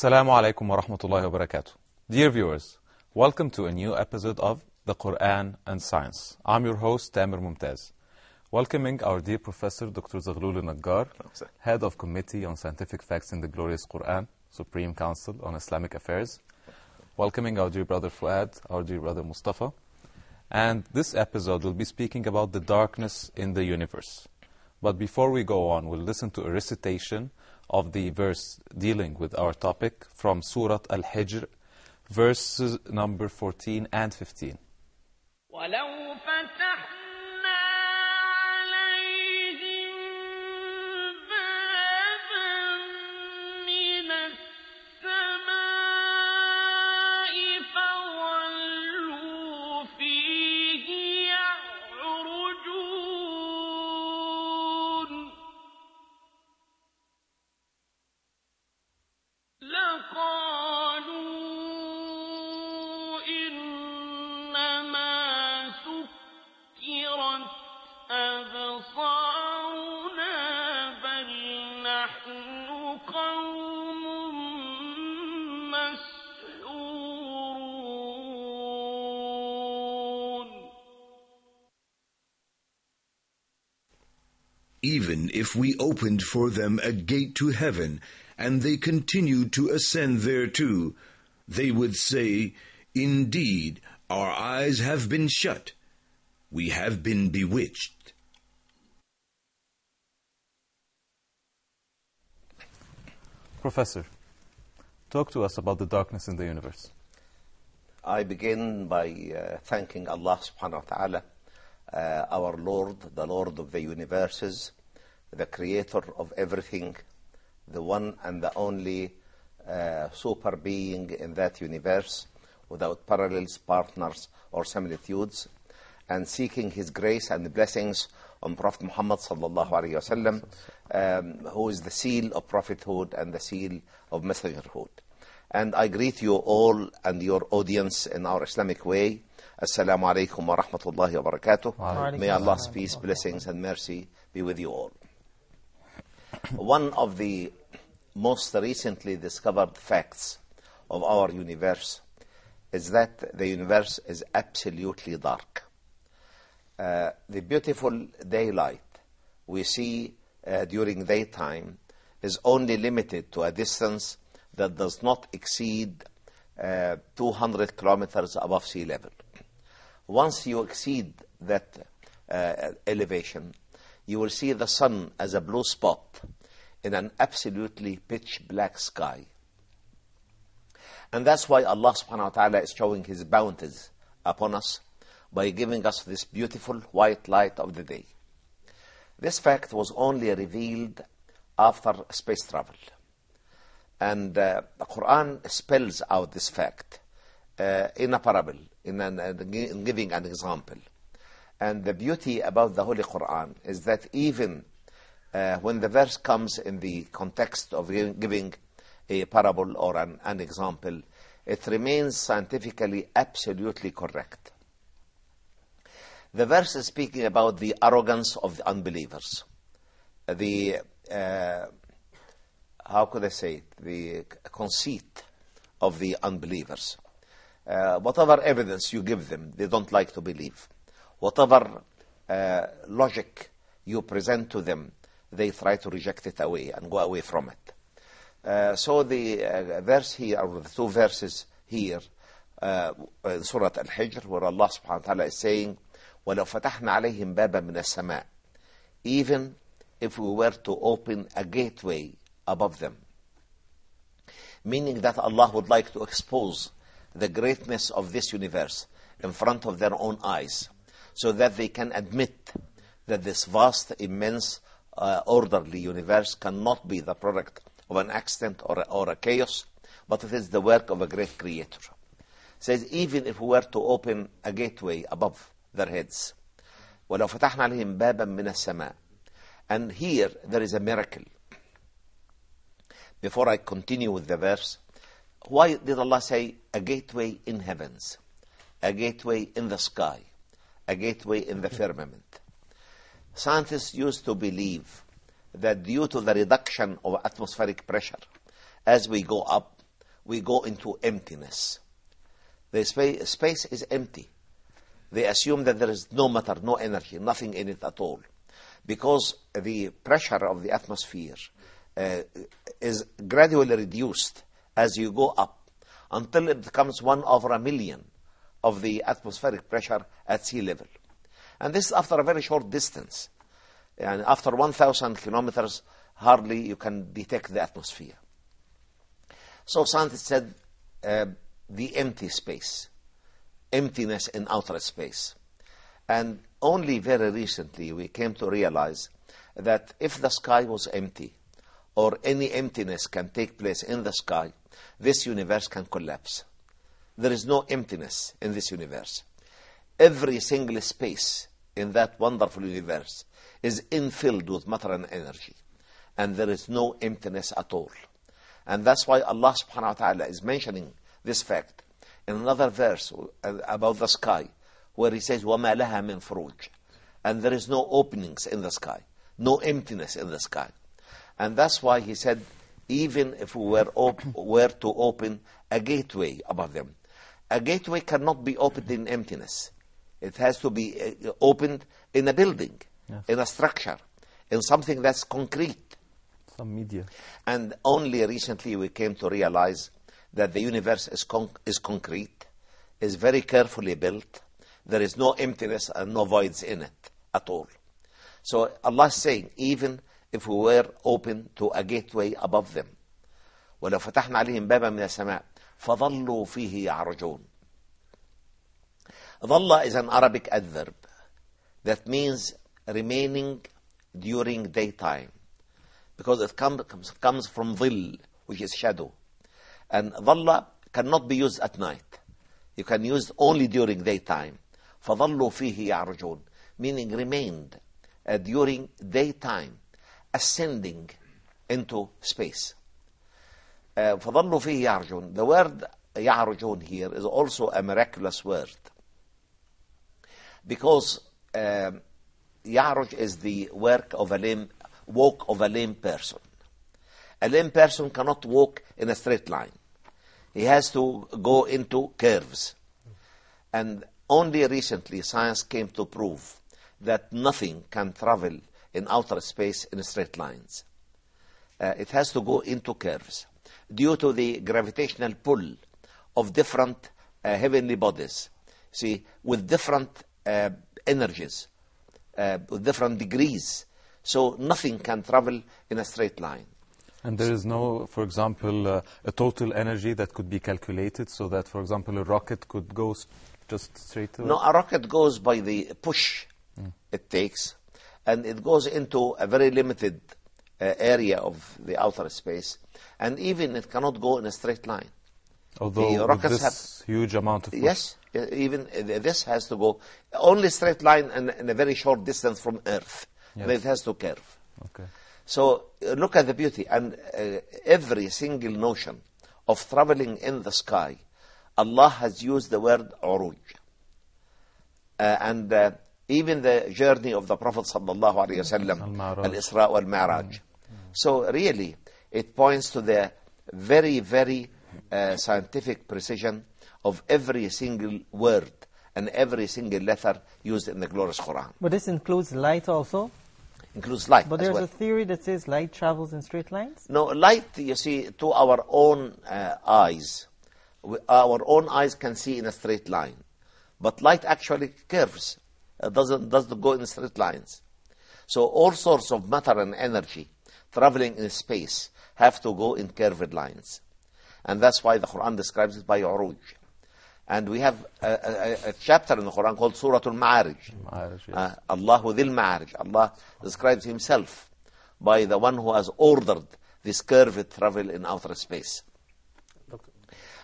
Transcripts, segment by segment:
Assalamu alaikum wa rahmatullahi wa barakatuh. Dear viewers, welcome to a new episode of the Qur'an and Science. I'm your host, Tamer Mumtaz. Welcoming our dear Professor Dr. Zaghloul AL-Nagaa, Head of Committee on Scientific Facts in the Glorious Qur'an, Supreme Council on Islamic Affairs. Welcoming our dear brother Fuad, our dear brother Mustafa. And this episode will be speaking about the darkness in the universe. But before we go on, we'll listen to a recitation of the verse dealing with our topic from Surah Al-Hijr, verses number 14 and 15. Even if we opened for them a gate to heaven, and they continued to ascend thereto, they would say, "Indeed, our eyes have been shut. We have been bewitched." Professor, talk to us about the darkness in the universe. I begin by thanking Allah subhanahu wa ta'ala, our Lord, the Lord of the universes, the creator of everything, the one and the only super being in that universe, without parallels, partners, or similitudes, and seeking His grace and blessings on Prophet Muhammad sallallahu alaihi wasallam, who is the seal of prophethood and the seal of messengerhood. And I greet you all and your audience in our Islamic way. Assalamu alaikum wa rahmatullahi wa barakatuh. May Allah's peace, blessings, and mercy be with you all. One of the most recently discovered facts of our universe is that the universe is absolutely dark. The beautiful daylight we see during daytime is only limited to a distance that does not exceed 200 kilometers above sea level. Once you exceed that elevation, you will see the sun as a blue spot in an absolutely pitch black sky. And that's why Allah subhanahu wa ta'ala is showing His bounties upon us by giving us this beautiful white light of the day. This fact was only revealed after space travel. And the Qur'an spells out this fact in a parable, in giving an example. And the beauty about the Holy Qur'an is that even when the verse comes in the context of giving a parable or an example, it remains scientifically absolutely correct. The verse is speaking about the arrogance of the unbelievers, the how could I say it, the conceit of the unbelievers. Whatever evidence you give them, they don't like to believe. Whatever logic you present to them, they try to reject it away and go away from it. So the verse here, or the two verses here, in Surah Al-Hijr, where Allah subhanahu wa ta'ala is saying, وَلَوْ فَتَحْنَا عَلَيْهِمْ بَابًا مِنَ السَّمَاءِ. Even if we were to open a gateway above them. Meaning that Allah would like to expose the greatness of this universe in front of their own eyes, so that they can admit that this vast, immense, orderly universe cannot be the product of an accident or a chaos, but it is the work of a great creator. It says, even if we were to open a gateway above their heads, وَلَوْ فَتَحْنَا عَلَيْهِمْ بَابًا مِنَ السَّمَاءِ. And here there is a miracle. Before I continue with the verse, why did Allah say a gateway in heavens, a gateway in the sky, a gateway in the firmament? Scientists used to believe that due to the reduction of atmospheric pressure, as we go up, we go into emptiness. The space is empty. They assume that there is no matter, no energy, nothing in it at all, because the pressure of the atmosphere is gradually reduced as you go up, until it becomes 1/1,000,000 of the atmospheric pressure at sea level. And this is after a very short distance. And after 1,000 kilometers, hardly you can detect the atmosphere. So scientists said the empty space, emptiness in outer space. And only very recently we came to realize that if the sky was empty, or any emptiness can take place in the sky, this universe can collapse. There is no emptiness in this universe. Every single space in that wonderful universe is infilled with matter and energy, and there is no emptiness at all. And that's why Allah subhanahu wa ta'ala is mentioning this fact in another verse about the sky, where he says, وَمَا لَهَا مِن فُرُوجٍ. And there is no openings in the sky, no emptiness in the sky. And that's why he said, even if we were to open a gateway above them, a gateway cannot be opened in emptiness. It has to be opened in a building, yes, in a structure, in something that's concrete. Some media. And only recently we came to realize that the universe is concrete, is very carefully built. There is no emptiness and no voids in it at all. So Allah is saying, even if we were open to a gateway above them, وَلَوْ فَتَحْنَا عَلَيْهِمْ بَابًا مِنَ السَّمَاءِ فَظَلُّوا فِيهِ يَعْرُجُونَ. ظَلَّ is an Arabic adverb that means remaining during daytime, because it comes from ظِل, which is shadow. And ظَلَّ cannot be used at night. You can use only during daytime. فَظَلُّوا فِيهِ يَعْرُجُونَ, meaning remained during daytime, ascending into space. فَظَلُّوا فِيهِ يَعْرُجُونَ. The word يَعْرُجُونَ here is also a miraculous word, because يَعْرُج is the walk of a lame person. A lame person cannot walk in a straight line. He has to go into curves. And only recently science came to prove that nothing can travel in outer space in straight lines. It has to go into curves due to the gravitational pull of different heavenly bodies, see, with different energies, with different degrees. So nothing can travel in a straight line. And there is no, for example, a total energy that could be calculated, so that, for example, a rocket could go just straight away? No, a rocket goes by the push it takes, and it goes into a very limited area of the outer space, and even it cannot go in a straight line. Although with this huge amount of push. Yes, even this has to go only straight line and in a very short distance from Earth. Yes. And it has to curve. Okay. So look at the beauty, and every single notion of traveling in the sky, Allah has used the word uruj. And even the journey of the Prophet sallallahu alaihi wasallam, al-Isra wal-Mi'raj. So really, it points to the very, very scientific precision of every single word and every single letter used in the glorious Quran. But this includes light also? Includes light. But there's a theory that says light travels in straight lines? No, light, you see, to our own eyes, our own eyes can see in a straight line. But light actually curves, doesn't go in straight lines. So all sorts of matter and energy traveling in space have to go in curved lines. And that's why the Quran describes it by uruj. And we have a chapter in the Quran called Surah Al-Ma'arij. Yes. Allahu Dhil Ma'arij. Allah describes himself by the one who has ordered this curved travel in outer space.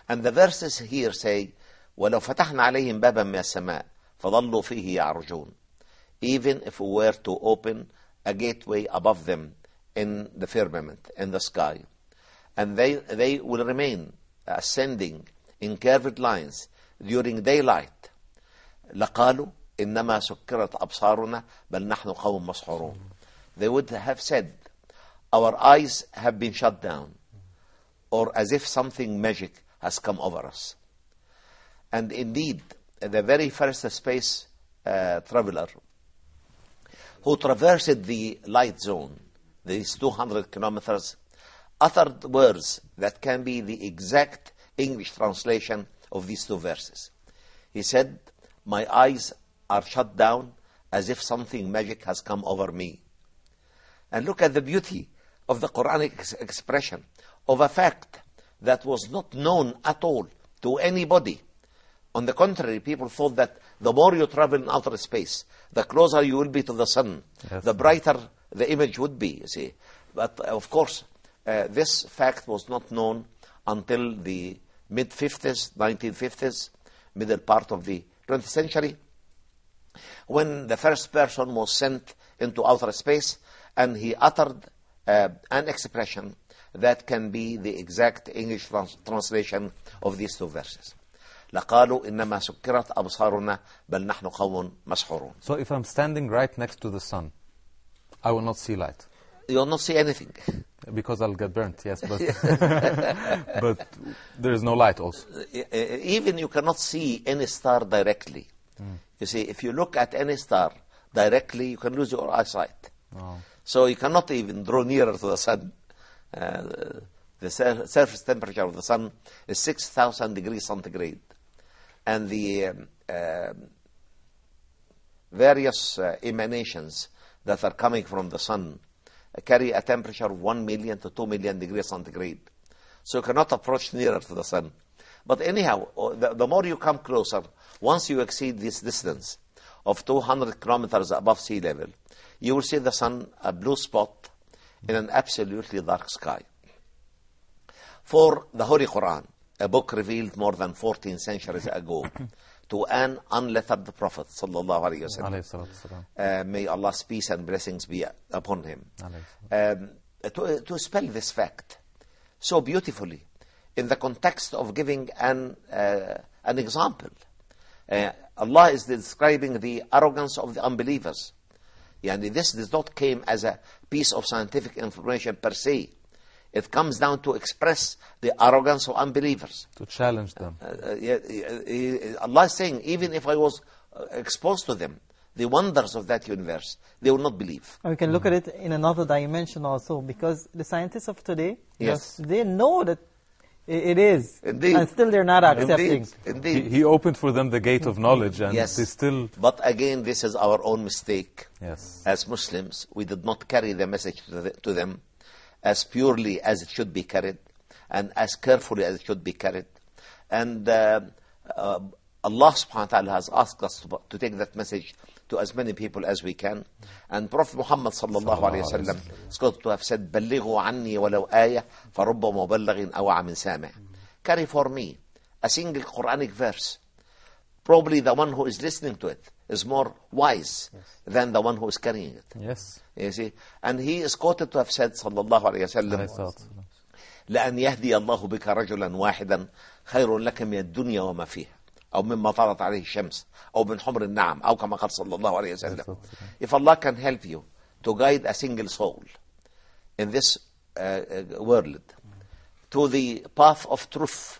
And the verses here say, وَلَوْ فَتَحْنَا عَلَيْهِمْ بَابًا مِنَ السَّمَاءِ فَظَلُّوا فِيهِ يَعْرُجُونَ. Even if we were to open a gateway above them in the firmament, in the sky, and they will remain ascending in curved lines during daylight, لَقَالُوا إِنَّمَا سُكِّرَتْ أَبْصَارُنَا بَلْ نَحْنُ قَوْمٌ مَسْحُورُونَ. They would have said, our eyes have been shut down, or as if something magic has come over us. And indeed, the very first space traveler who traversed the light zone, these 200 kilometers, uttered words that can be the exact English translation of these two verses. He said, my eyes are shut down as if something magic has come over me. And look at the beauty of the Quranic expression of a fact that was not known at all to anybody. On the contrary, people thought that the more you travel in outer space, the closer you will be to the sun, Yes. the brighter the image would be, you see. But of course, this fact was not known until the mid-50s, 1950s, middle part of the 20th century, when the first person was sent into outer space, and he uttered an expression that can be the exact English translation of these two verses. لَقَالُوا إِنَّمَا سُكِّرَتْ أَبْصَارُنَا بَلْ نَحْنُ قَوْمٌ مَسْحُورُونَ. So if I'm standing right next to the sun, I will not see light. You will not see anything. Because I'll get burnt, yes, but but there is no light also. Even you cannot see any star directly. You see, if you look at any star directly, you can lose your eyesight. Oh. So you cannot even draw nearer to the sun. The surface temperature of the sun is 6,000 degrees centigrade. And the various emanations that are coming from the sun carry a temperature of 1 million to 2 million degrees centigrade. So you cannot approach nearer to the sun. But anyhow, the more you come closer, once you exceed this distance of 200 kilometers above sea level, you will see the sun, a blue spot in an absolutely dark sky. For the Holy Quran, a book revealed more than 14 centuries ago to an unlettered Prophet, sallallahu alaihi wasallam. May Allah's peace and blessings be upon him. To spell this fact so beautifully in the context of giving an example. Allah is describing the arrogance of the unbelievers. Yani this does not came as a piece of scientific information per se. It comes down to express the arrogance of unbelievers. To challenge them. Allah is saying, even if I was exposed to them, the wonders of that universe, they will not believe. And we can look at it in another dimension also, because the scientists of today, Yes. they know that it is, Indeed. and still they're not accepting. Indeed. He opened for them the gate of knowledge, and Yes. they still... But again, this is our own mistake. Yes. As Muslims, we did not carry the message to them as purely as it should be carried, and as carefully as it should be carried. And Allah subhanahu wa ta'ala has asked us to take that message to as many people as we can. And Prophet Muhammad sallallahu alayhi wa sallam is going to have said, بَلِّغُوا عَنِّي وَلَوْ آيَةً فَرُبَّ مُبَلَّغٍ أَوْعَى مِنْ سَامِعٍ. Carry for me a single Quranic verse. Probably the one who is listening to it is more wise than the one who is carrying it. Yes. You see? And he is quoted to have said, sallallahu alayhi wa sallam, لأن يهدي الله بك رجلا واحدا خير لك من الدنيا وما فيها أو مما طالت عليه الشمس أو من حمر النعم أو كما قال صلى الله عليه وسلم. If Allah can help you to guide a single soul in this world to the path of truth,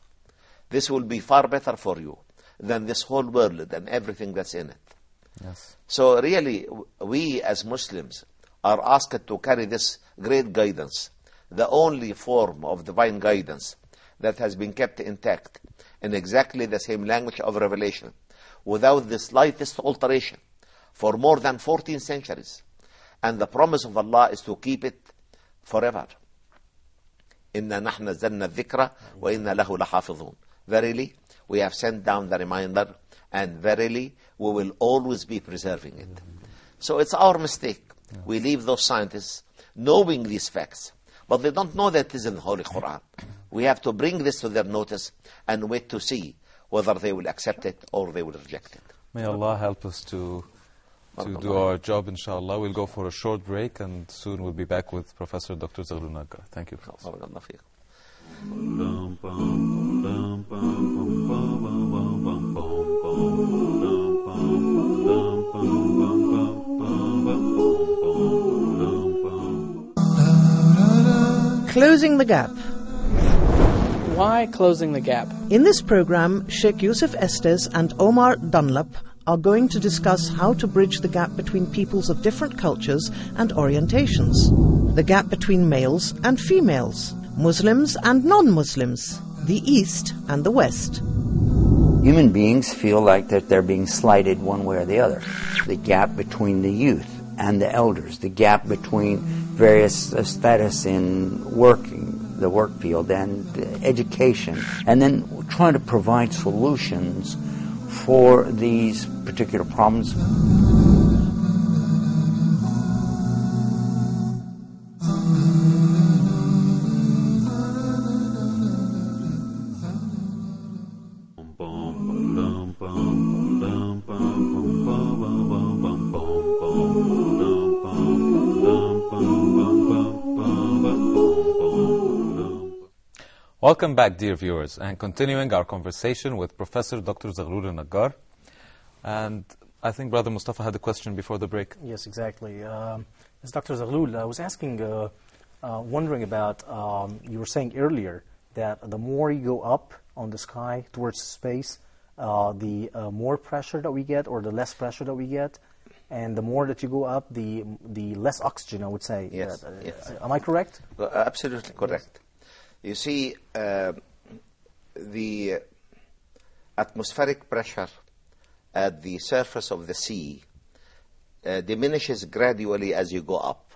this will be far better for you than this whole world and everything that's in it. Yes. So really, we as Muslims are asked to carry this great guidance, the only form of divine guidance that has been kept intact in exactly the same language of revelation, without the slightest alteration, for more than 14 centuries. And the promise of Allah is to keep it forever. إِنَّا نَحْنَ نَزَّلْنَا الذِّكْرَ وَإِنَّا لَهُ لَحَافِظُونَ. Verily, we have sent down the reminder, and verily, we will always be preserving it. So it's our mistake. We leave those scientists knowing these facts, but they don't know that it is in the Holy Quran. We have to bring this to their notice and wait to see whether they will accept it or they will reject it. May Allah help us to do our job, inshallah. We'll go for a short break, and soon we'll be back with Professor Dr. Zaghloul Nagaa. Thank you. Closing the Gap. Why closing the gap? In this program, Sheikh Yusuf Estes and Omar Dunlap are going to discuss how to bridge the gap between peoples of different cultures and orientations, the gap between males and females, Muslims and non-Muslims, the East and the West. Human beings feel like that they're being slighted one way or the other. The gap between the youth and the elders, the gap between various status in the work field and education, and then trying to provide solutions for these particular problems. Welcome back, dear viewers, and continuing our conversation with Professor Dr. Zaghloul Nagaar. And I think Brother Mustafa had a question before the break. Yes, exactly. As Dr. Zaghloul, I was wondering about, you were saying earlier that the more you go up on the sky towards space, the more pressure that we get, or the less pressure that we get, and the more that you go up, the less oxygen, I would say. Yes. Yes. Am I correct? Absolutely correct. Yes. You see, the atmospheric pressure at the surface of the sea diminishes gradually as you go up,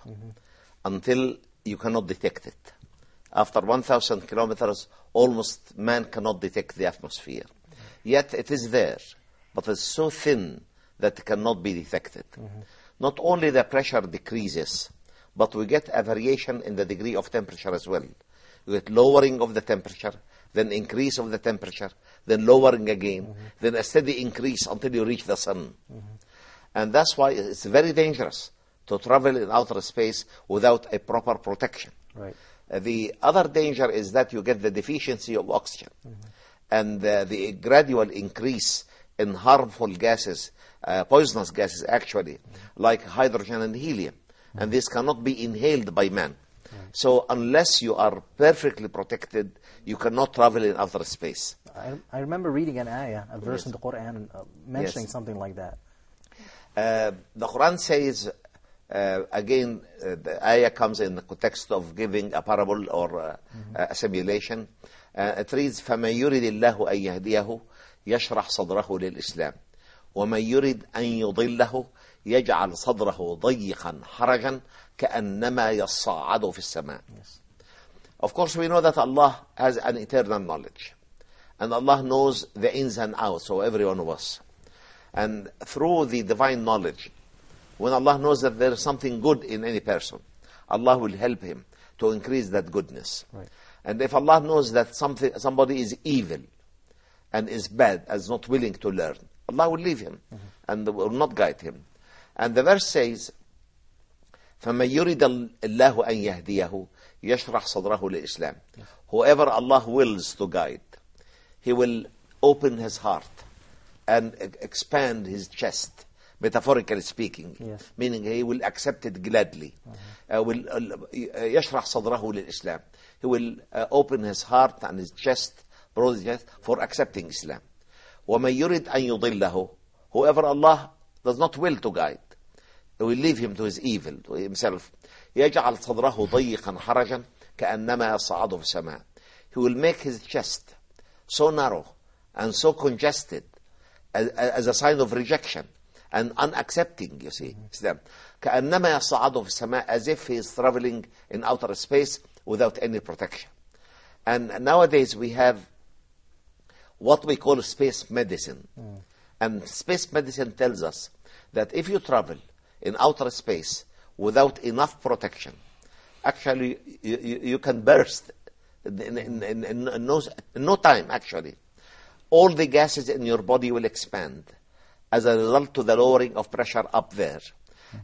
until you cannot detect it. After 1,000 kilometers, almost man cannot detect the atmosphere. Yet it is there, but it's so thin that it cannot be detected. Not only the pressure decreases, but we get a variation in the degree of temperature as well. You get lowering of the temperature, then increase of the temperature, then lowering again, then a steady increase until you reach the sun. And that's why it's very dangerous to travel in outer space without a proper protection. Right. The other danger is that you get the deficiency of oxygen, and the gradual increase in harmful gases, poisonous gases actually, like hydrogen and helium. And this cannot be inhaled by man. So unless you are perfectly protected, you cannot travel in outer space. I remember reading an ayah, a verse in the Qur'an, mentioning something like that. The Qur'an says, again, the ayah comes in the context of giving a parable or a simulation. It reads, فَمَنْ يُرِدِ اللَّهُ أَنْ يَهْدِيَهُ يَشْرَحْ صَدْرَهُ لِلْإِسْلَامِ وَمَنْ يُرِدْ أَنْ يُضِلَّهُ يَجْعَلْ صَدْرَهُ ضَيِّقًا حَرَجًا كَأَنَّمَا يَصَّعَّدُ فِي السَّمَاءِ. Of course, we know that Allah has an eternal knowledge, and Allah knows the ins and outs of every one of us. And through the divine knowledge, when Allah knows that there is something good in any person, Allah will help him to increase that goodness. Right. And if Allah knows that somebody is evil and is bad, and is not willing to learn, Allah will leave him and will not guide him. And the verse says, فَمَنْ يُرِدَ اللَّهُ أَنْ يَهْدِيَهُ يَشْرَحْ صَدْرَهُ لِلْإِسْلَامِ. Whoever Allah wills to guide, He will open his heart and expand his chest, metaphorically speaking. Yes. Meaning He will accept it gladly. يَشْرَحْ صَدْرَهُ لِلْإِسْلَامِ. He will open his heart and his chest, broad chest, for accepting Islam. وَمَنْ يُرِدْ أَنْ يُضِلَّهُ. Whoever Allah does not will to guide, He will leave him to his evil, to himself. يَجْعَلْ صَدْرَهُ ضَيِّقًا حَرَجًا كَأَنَّمَا يَصَّعَّدُ فِي السَّمَاءِ. He will make his chest so narrow and so congested as a sign of rejection, and unaccepting, you see. كأنما يصعد في السماء, as if he is traveling in outer space without any protection. And nowadays we have what we call space medicine. And space medicine tells us that if you travel in outer space without enough protection, actually you can burst in no time, actually. All the gases in your body will expand as a result to the lowering of pressure up there.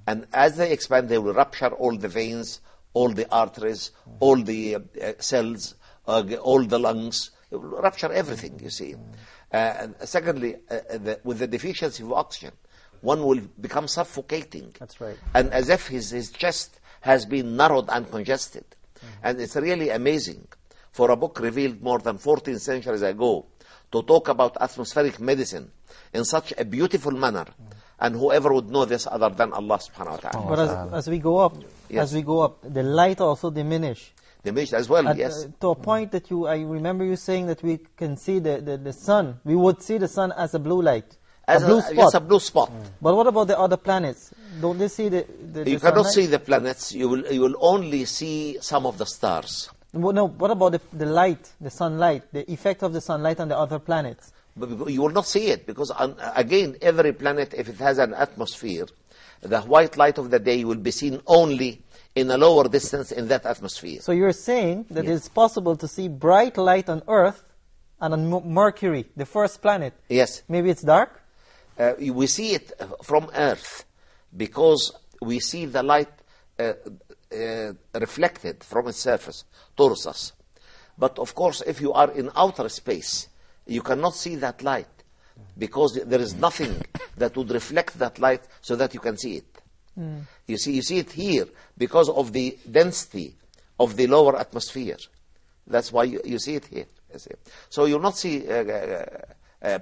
And as they expand, they will rupture all the veins, all the arteries, all the cells, all the lungs. It will rupture everything, you see. And secondly, with the deficiency of oxygen, one will become suffocating. That's right. And as if his chest has been narrowed and congested. And it's really amazing for a book revealed more than 14 centuries ago to talk about atmospheric medicine in such a beautiful manner. And whoever would know this other than Allah subhanahu wa ta'ala. But as we go up, Yes. the light also diminish. Diminished as well, yes. To a point that I remember you saying that we can see the sun. We would see the sun as a blue light, As a blue spot. Yes, a blue spot. But what about the other planets? Don't they see the You cannot sunlight? see the planets. You will only see some of the stars. Well, no, what about the light, the sunlight, the effect of the sunlight on the other planets? But you will not see it because, again, every planet, if it has an atmosphere, the white light of the day will be seen only in a lower distance in that atmosphere. So you're saying that Yes. it's possible to see bright light on Earth and on Mercury, the first planet. Yes. Maybe it's dark? We see it from Earth because we see the light reflected from its surface towards us. But of course, if you are in outer space, you cannot see that light because there is nothing that would reflect that light so that you can see it. You see it here because of the density of the lower atmosphere. That's why you see it here. You see. So you'll not see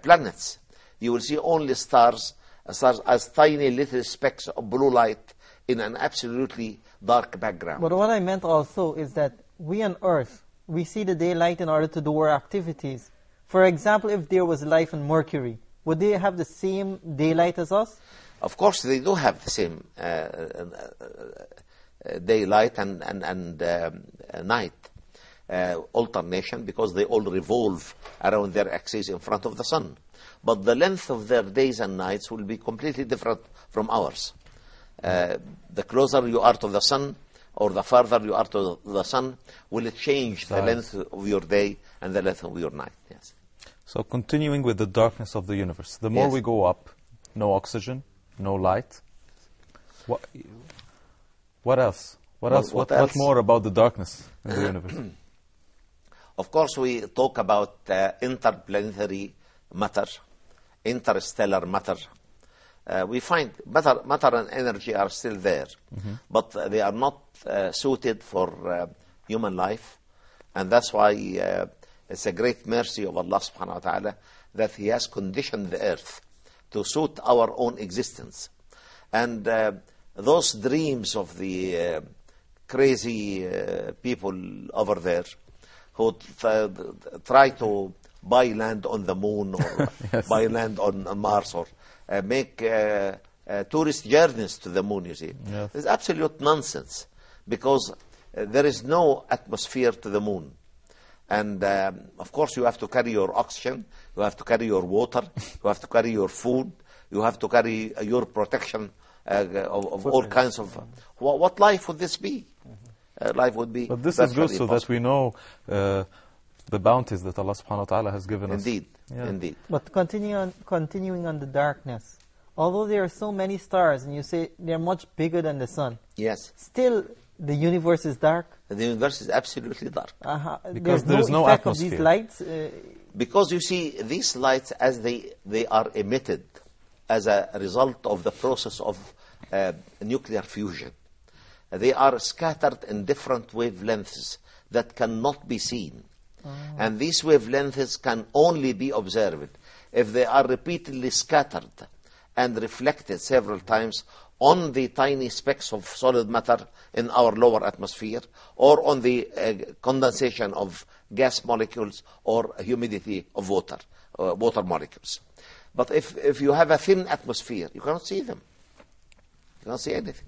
planets. You will see only stars as tiny little specks of blue light in an absolutely dark background. But what I meant also is that we on Earth, we see the daylight in order to do our activities. For example, if there was life on Mercury, would they have the same daylight as us? Of course, they do have the same daylight and night alternation because they all revolve around their axis in front of the sun. But the length of their days and nights will be completely different from ours. The closer you are to the sun, or the farther you are to the sun, will it change the length of your day and the length of your night. Yes. So continuing with the darkness of the universe, the more Yes. we go up, no oxygen, no light. What else? What else? What more about the darkness in the universe? Of course, we talk about interplanetary matter, interstellar matter. We find matter and energy are still there, but they are not suited for human life. And that's why it's a great mercy of Allah subhanahu wa ta'ala that He has conditioned the earth to suit our own existence. And those dreams of the crazy people over there who try to buy land on the moon or Yes. buy land on Mars or make tourist journeys to the moon, you see. Yes. It's absolute nonsense because there is no atmosphere to the moon. And of course you have to carry your oxygen, you have to carry your water, you have to carry your food, you have to carry your protection of all kinds of... What life would this be? Life would be... But this is good so impossible. that we know the bounties that Allah subhanahu wa ta'ala has given us. Indeed, Yeah. indeed. But continuing on the darkness, although there are so many stars and you say they're much bigger than the sun, Yes. still the universe is dark. The universe is absolutely dark. Because there's there's no effect of these atmosphere. lights. Because you see, these lights, as they are emitted as a result of the process of nuclear fusion, they are scattered in different wavelengths that cannot be seen. And these wavelengths can only be observed if they are repeatedly scattered and reflected several times on the tiny specks of solid matter in our lower atmosphere, or on the condensation of gas molecules or humidity of water molecules. But if you have a thin atmosphere, you cannot see them. You cannot see anything.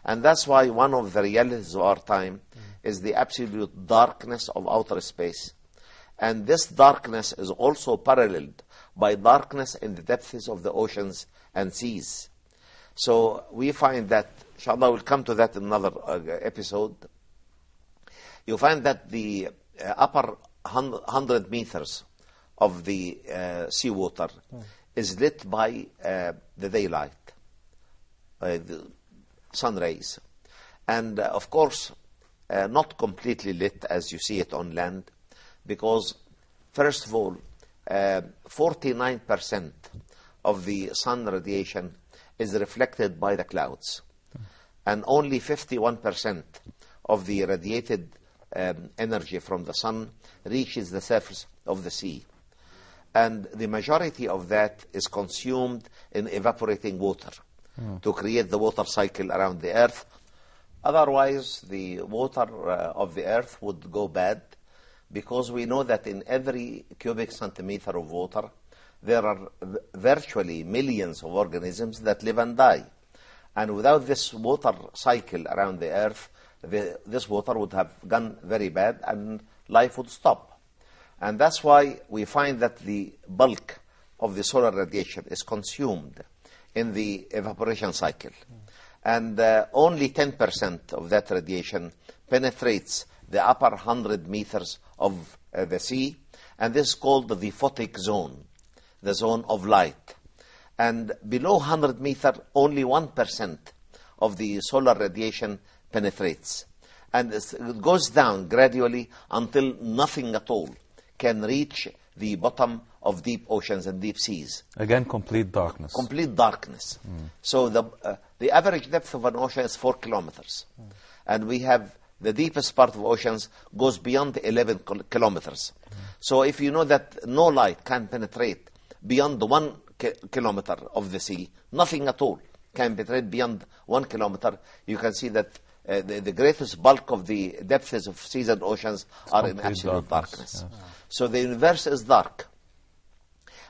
And that's why one of the realities of our time is the absolute darkness of outer space. And this darkness is also paralleled by darkness in the depths of the oceans and seas. So we find that, inshallah, we'll come to that in another episode. You find that the upper 100 meters of the seawater is lit by the daylight, the sun rays. And of course, not completely lit as you see it on land, because first of all, 49% of the sun radiation is reflected by the clouds, and only 51% of the radiated energy from the sun reaches the surface of the sea. And the majority of that is consumed in evaporating water to create the water cycle around the earth. Otherwise, the water of the earth would go bad, because we know that in every cubic centimeter of water, there are virtually millions of organisms that live and die. And without this water cycle around the earth, this water would have gone very bad and life would stop. And that's why we find that the bulk of the solar radiation is consumed in the evaporation cycle. And only 10% of that radiation penetrates the upper 100 meters of the sea, and this is called the photic zone, the zone of light. And below 100 meters, only 1% of the solar radiation penetrates. And it goes down gradually until nothing at all can reach the bottom of deep oceans and deep seas. Again, complete darkness. Complete darkness. So the average depth of an ocean is 4 kilometers. And we have the deepest part of oceans goes beyond 11 kilometers. So if you know that no light can penetrate beyond the 1 kilometer of the sea, nothing at all can penetrate beyond 1 kilometer, you can see that the greatest bulk of the depths of seas and oceans are in absolute darkness. Yes. So the universe is dark,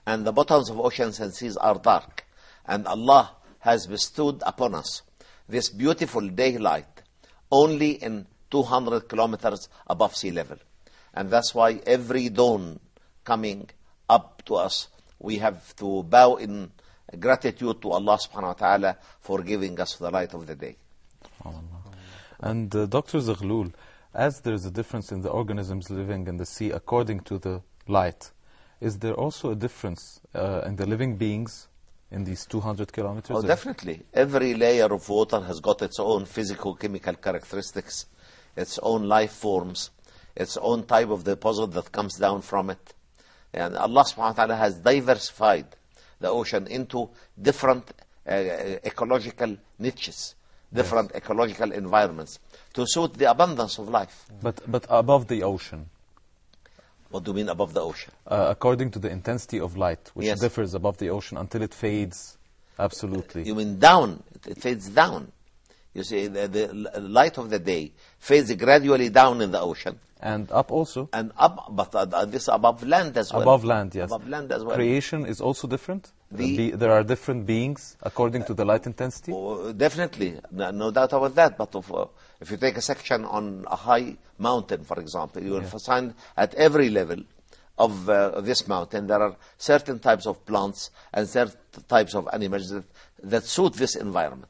and the bottoms of oceans and seas are dark. And Allah has bestowed upon us this beautiful daylight only in 200 kilometers above sea level. And that's why every dawn coming up to us, we have to bow in gratitude to Allah subhanahu wa ta'ala for giving us the light of the day. And Dr. Zaghloul, as there's a difference in the organisms living in the sea according to the light, is there also a difference in the living beings in these 200 kilometers? Oh, definitely. Every layer of water has got its own physical-chemical characteristics, its own life forms, its own type of deposit that comes down from it. And Allah subhanahu wa ta'ala has diversified the ocean into different ecological niches, different ecological environments to suit the abundance of life. But above the ocean? What do you mean above the ocean? According to the intensity of light, which differs above the ocean until it fades absolutely. You mean down? It fades down. You see, the light of the day fades gradually down in the ocean. And up also? And up, but this above land as well. Above land, yes. Above land as well. Creation is also different? There are different beings according to the light intensity? Definitely, no doubt about that. But if you take a section on a high mountain, for example, you will find at every level of this mountain, there are certain types of plants and certain types of animals that suit this environment.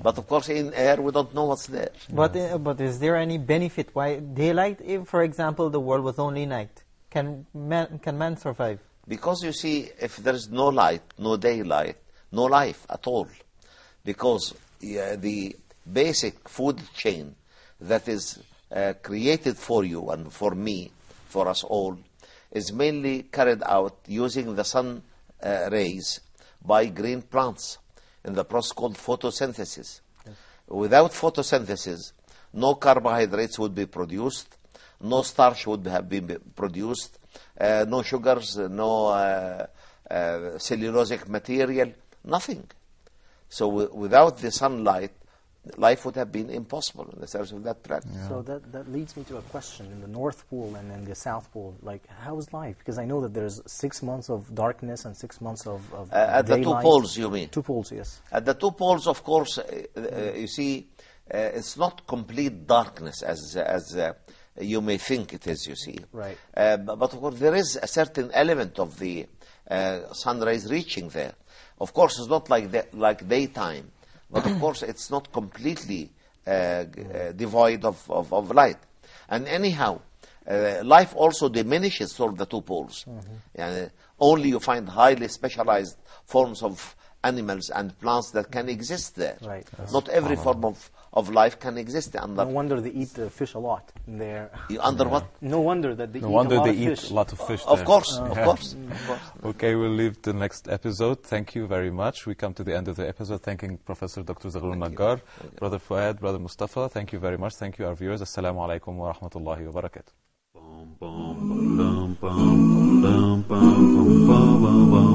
But of course, in air, we don't know what's there. But is there any benefit why daylight? If, for example, the world was only night, can man survive? Because you see, if there is no light, no daylight, no life at all. Because the basic food chain that is created for you and for me, for us all, is mainly carried out using the sun rays by green plants in the process called photosynthesis. Without photosynthesis, no carbohydrates would be produced, no starch would have been produced, no sugars, no cellulosic material, nothing. So without the sunlight, life would have been impossible on the surface of that planet. So that leads me to a question. In the North Pole and in the South Pole, like, how is life? Because I know that there's 6 months of darkness and 6 months of at the daylight. 2 poles, you mean? 2 poles, yes. At the 2 poles, of course, you see, it's not complete darkness as you may think it is, you see. Right. But of course, there is a certain element of the sun rays reaching there. Of course, it's not like daytime, but of course, it's not completely devoid of light. And anyhow, life also diminishes toward the 2 poles. Only you find highly specialized forms of animals and plants that can exist there. Right. Not every form of life can exist under. No wonder they eat fish a lot there. Under what? No wonder that they No eat wonder a lot they of eat fish. a lot of fish Of there. course, of course. Okay, we'll leave the next episode. Thank you very much. We come to the end of the episode. Thanking Professor Dr. Zaghloul Nagaar, Brother Fuad, Brother Mustafa. Thank you very much. Thank you, our viewers. Assalamu alaikum wa rahmatullahi wa barakatuh. Bum, bum, bum, bum, bum, bum, bum.